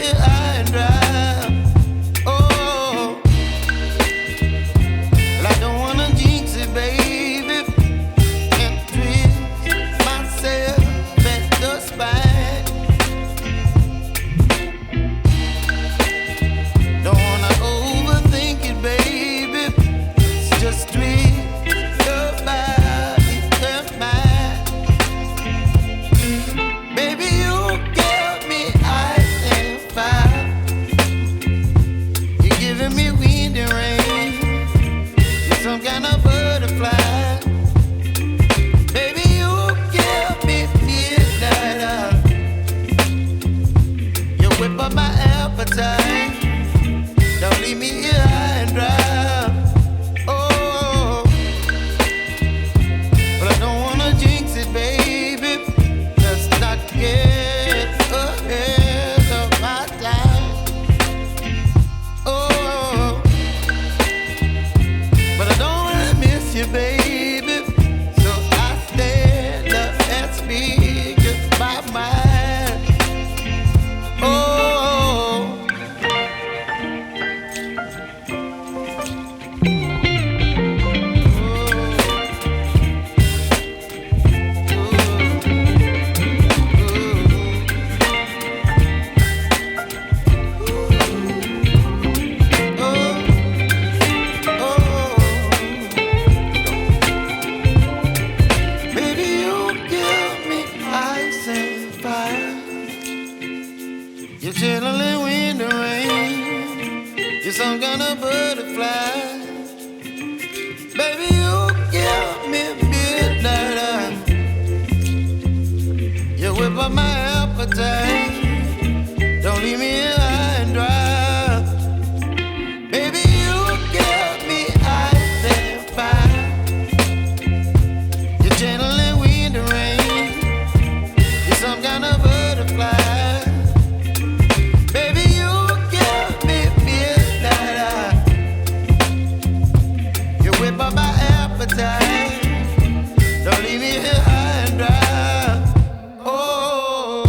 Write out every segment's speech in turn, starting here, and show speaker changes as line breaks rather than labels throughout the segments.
here high and dry. Oh, well, I don't wanna jinx it, baby, and twist myself at the spine. Don't wanna overthink it, baby. It's just twist your body and mine. Baby, you give me ice and fire. You're giving me wind and rain. You're some kind of butterfly. Baby, you give me midnight. You whip up my appetite. Don't leave me here high and dry. Oh, but I don't wanna jinx it, baby. Let's not get ahead of my time. Oh, but I don't wanna miss you, baby. So I stand up and speak my mind. Oh. Baby, you give me ice and fire. You're chilling wind and rain. You're some kind of butterfly. Baby, you give me midnight. You whip up my appetite. Don't leave me here high and dry. Baby, you give me ice and fire. You're channeling wind and rain. You're some kind of butterfly. Baby, you give me midnight. You whip up my appetite. Don't leave me here high and dry. Oh.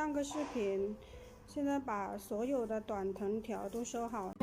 上个视频，现在把所有的短藤条都收好了。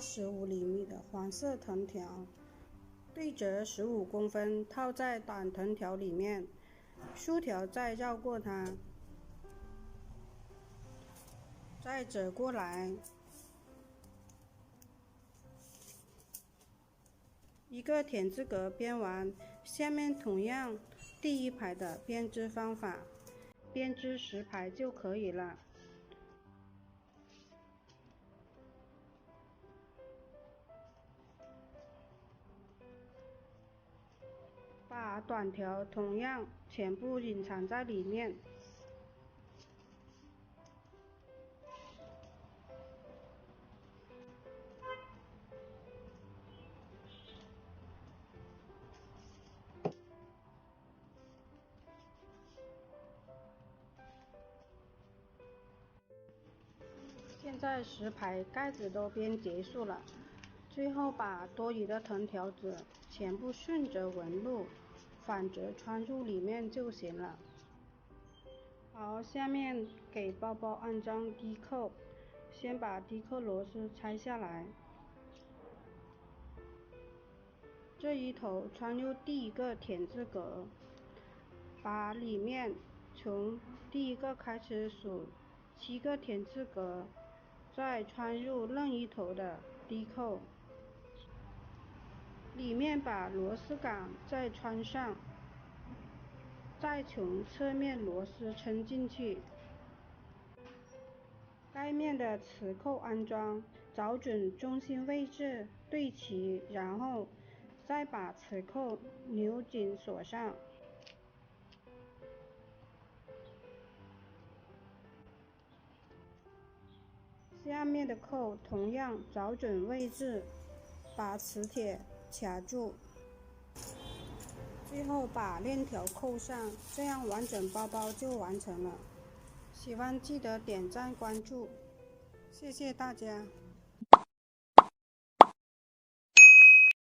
15厘米的黄色藤条，对折15公分，套在短藤条里面，竖条再绕过它，再折过来，一个田字格编完，下面同样第一排的编织方法，编织10排就可以了。把短条同样全部隐藏在里面。现在10排盖子都编结束了，最后把多余的藤条子全部顺着纹路反折穿入里面就行了。好，下面给包包安装低扣，先把低扣螺丝拆下来，这一头穿入第一个田字格，把里面从第一个开始数7个田字格，再穿入另一头的低扣，里面把螺丝杆再穿上，再从侧面螺丝撑进去。盖面的磁扣安装，找准中心位置对齐，然后再把磁扣扭紧锁上。下面的扣同样找准位置，把磁铁卡住，最后把链条扣上，这样完整包包就完成了。喜欢记得点赞关注，谢谢大家。